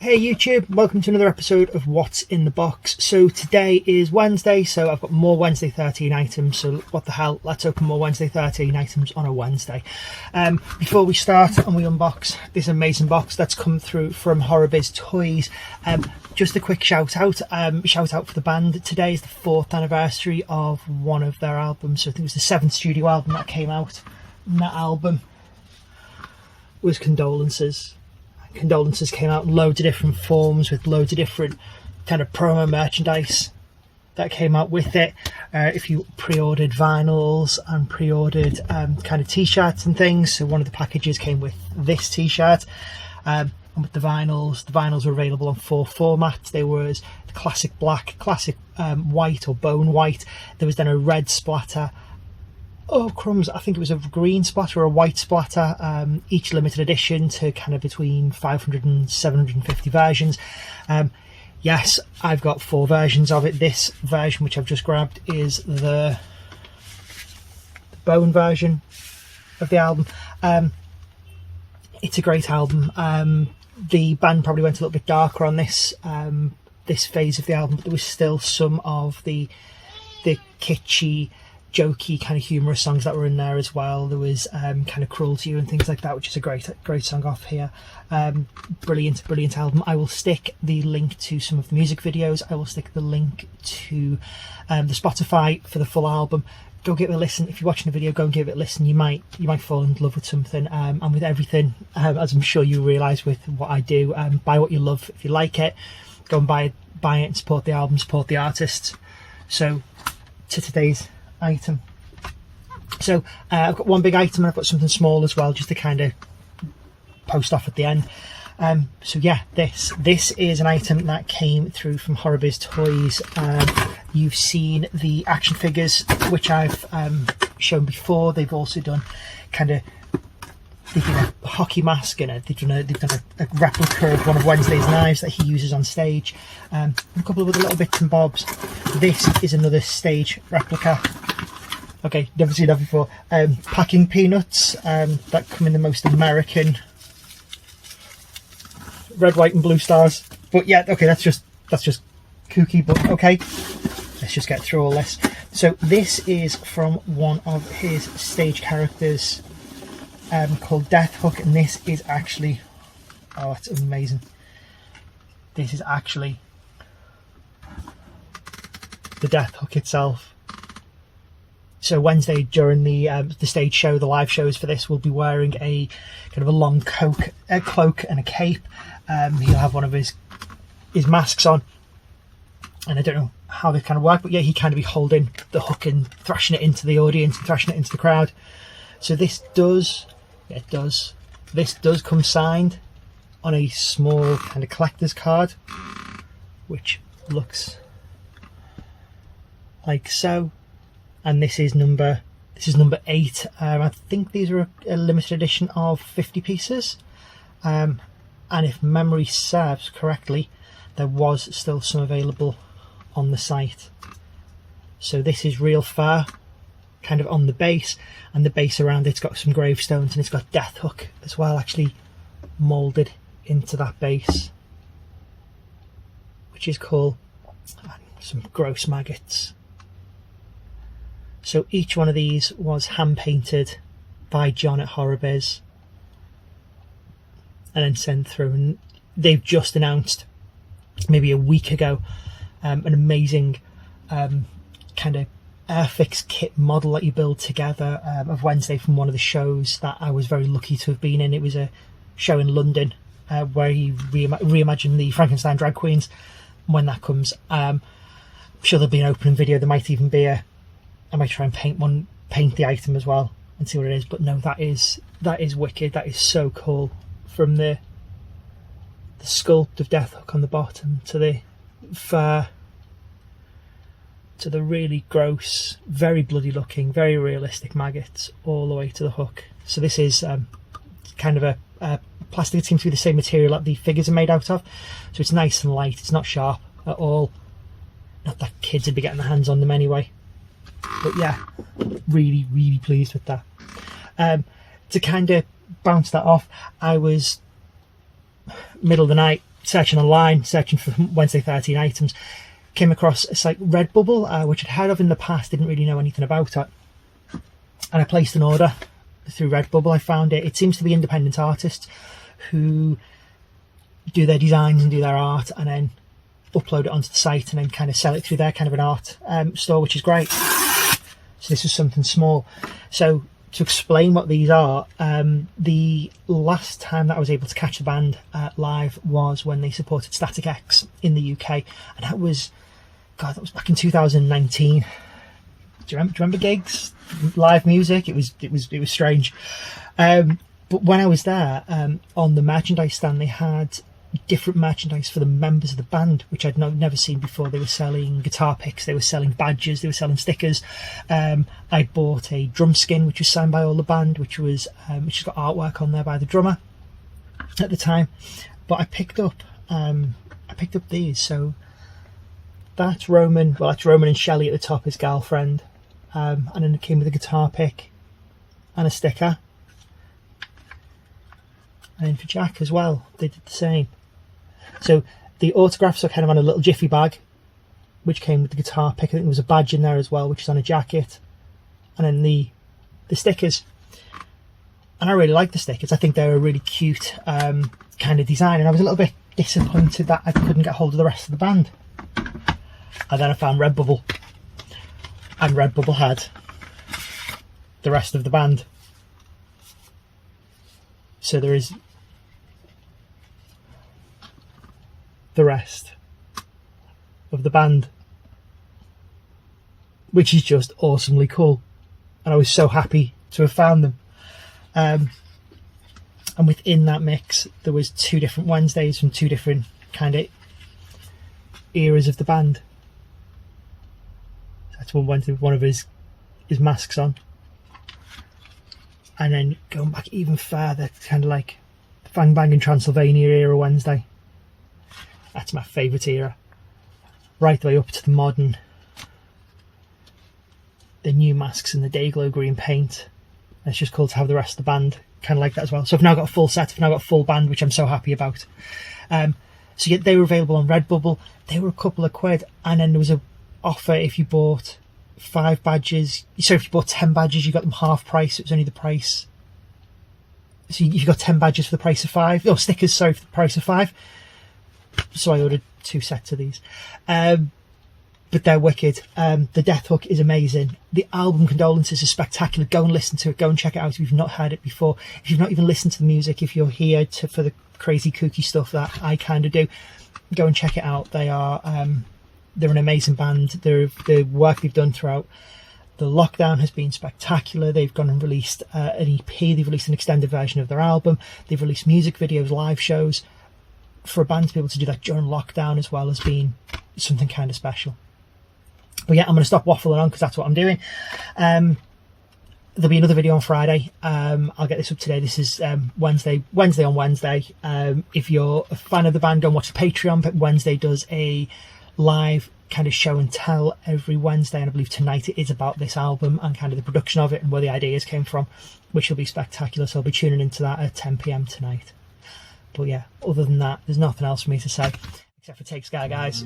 Hey YouTube, welcome to another episode of What's in the Box. So today is Wednesday, so I've got more Wednesday 13 items, so what the hell, let's open more Wednesday 13 items on a Wednesday. Before we start and we unbox this amazing box that's come through from Horrorbiztoys, just a quick shout out for the band. Today is the 4th anniversary of one of their albums, so I think it was the 7th studio album that came out, and that album was Condolences. Condolences came out in loads of different forms with loads of different kind of promo merchandise that came out with it. If you pre-ordered vinyls and pre-ordered kind of t-shirts and things, so one of the packages came with this t-shirt, and with the vinyls were available on 4 formats. There was the classic black, classic white or bone white. There was then a red splatter. Oh crumbs, I think it was a green splatter or a white splatter, each limited edition to kind of between 500 and 750 versions. Yes, I've got 4 versions of it. This version, which I've just grabbed, is the bone version of the album. It's a great album. The band probably went a little bit darker on this phase of the album, but there was still some of the kitschy, jokey kind of humorous songs that were in there as well. There was kind of Cruel to You and things like that, which is a great song off here. Brilliant album. I will stick the link to some of the music videos. I will stick the link to the Spotify for the full album. Go give it a listen. If you're watching the video, go and give it a listen. You might fall in love with something, and with everything, as I'm sure you realise with what I do. Buy what you love. If you like it, go and buy it and support the album, support the artists. So to today's item. So I've got one big item and I've got something small as well, just to kind of post off at the end. So yeah, this is an item that came through from Horrorbiztoys. You've seen the action figures, which I've shown before. They've also done they did a hockey mask and they've done a replica of one of Wednesday's knives that he uses on stage, and a couple of other little bits and bobs. This is another stage replica. Okay, never seen that before. Packing peanuts that come in the most American red, white and blue stars. But yeah, okay, that's just kooky, but okay, let's just get through all this. So this is from one of his stage characters, called Death Hook, and this is actually, oh, it's amazing. This is actually the Death Hook itself. So Wednesday during the stage show, the live shows for this, will be wearing a kind of a long cloak and a cape. He'll have one of his masks on, and I don't know how they kind of work, but yeah, he kind of be holding the hook and thrashing it into the audience and thrashing it into the crowd. So this does come signed on a small kind of collector's card, which looks like so. And this is number 8. I think these are a limited edition of 50 pieces, and if memory serves correctly, there was still some available on the site. So this is real fur kind of on the base, and the base around it's got some gravestones, and it's got Death Hook as well, actually moulded into that base, which is cool. And some gross maggots. So each one of these was hand painted by John at Horrorbiz and then sent through, and they've just announced maybe a week ago an amazing kind of Airfix kit model that you build together of Wednesday from one of the shows that I was very lucky to have been in. It was a show in London where he reimagined the Frankenstein drag queens. When that comes, I'm sure there'll be an opening video. There might even be I might try and paint the item as well and see what it is. But no, that is wicked. That is so cool. From the sculpt of Death Hook on the bottom to the fur to the really gross, very bloody looking, very realistic maggots, all the way to the hook. So this is kind of a plastic that seems to be the same material that the figures are made out of. So it's nice and light. It's not sharp at all. Not that kids would be getting their hands on them anyway. But yeah, really pleased with that. To kind of bounce that off, I was middle of the night searching online, searching for Wednesday 13 items, came across a site Redbubble, which I'd heard of in the past, didn't really know anything about it. And I placed an order through Redbubble. I found it. It seems to be independent artists who do their designs and do their art and then upload it onto the site and then kind of sell it through their kind of an art store, which is great. So this is something small. So to explain what these are, the last time that I was able to catch the band live was when they supported Static X in the UK, and that was back in 2019. Do you remember gigs, live music? It was strange. But when I was there, on the merchandise stand, they had different merchandise for the members of the band, which I'd never seen before. They were selling guitar picks, they were selling badges, they were selling stickers. I bought a drum skin, which was signed by all the band, which has got artwork on there by the drummer at the time. But I picked up these. So that's Roman. Well, that's Roman and Shelley at the top, his girlfriend, and then it came with a guitar pick and a sticker. And then for Jack as well, they did the same. So the autographs are kind of on a little jiffy bag, which came with the guitar pick. I think there was a badge in there as well, which is on a jacket. And then the stickers. And I really like the stickers. I think they're a really cute kind of design. And I was a little bit disappointed that I couldn't get hold of the rest of the band. And then I found Redbubble. And Redbubble had the rest of the band. So there is the rest of the band, which is just awesomely cool, and I was so happy to have found them. And within that mix there was 2 different Wednesdays from 2 different kind of eras of the band. That's one Wednesday with one of his masks on, and then going back even further, kind of like the Fang Bang in Transylvania era Wednesday. That's my favourite era. Right the way up to the modern, the new masks and the Dayglow green paint. And it's just cool to have the rest of the band kind of like that as well. So I've now got a full set, I've now got a full band, which I'm so happy about. So yeah, they were available on Redbubble. They were a couple of quid, and then there was a offer if you bought 5 badges. So if you bought 10 badges, you got them half price. It was only the price. So you got 10 badges for the price of 5. Or stickers, sorry, for the price of 5. So I ordered 2 sets of these. But they're wicked. The Death Hook is amazing. The album Condolences is spectacular. Go and listen to it. Go and check it out if you've not heard it before. If you've not even listened to the music, if you're here for the crazy kooky stuff that I kind of do, go and check it out. They're an amazing band. The work they've done throughout the lockdown has been spectacular. They've gone and released an EP. They've released an extended version of their album. They've released music videos, live shows. For a band to be able to do that during lockdown as well has been something kind of special. But yeah, I'm going to stop waffling on because that's what I'm doing. There'll be another video on Friday. I'll get this up today. This is Wednesday on Wednesday. If you're a fan of the band, go and watch the Patreon. But Wednesday does a live kind of show and tell every Wednesday, and I believe tonight it is about this album and kind of the production of it and where the ideas came from, which will be spectacular. So I'll be tuning into that at 10 PM tonight. But yeah, other than that, there's nothing else for me to say except for take Sky, guys.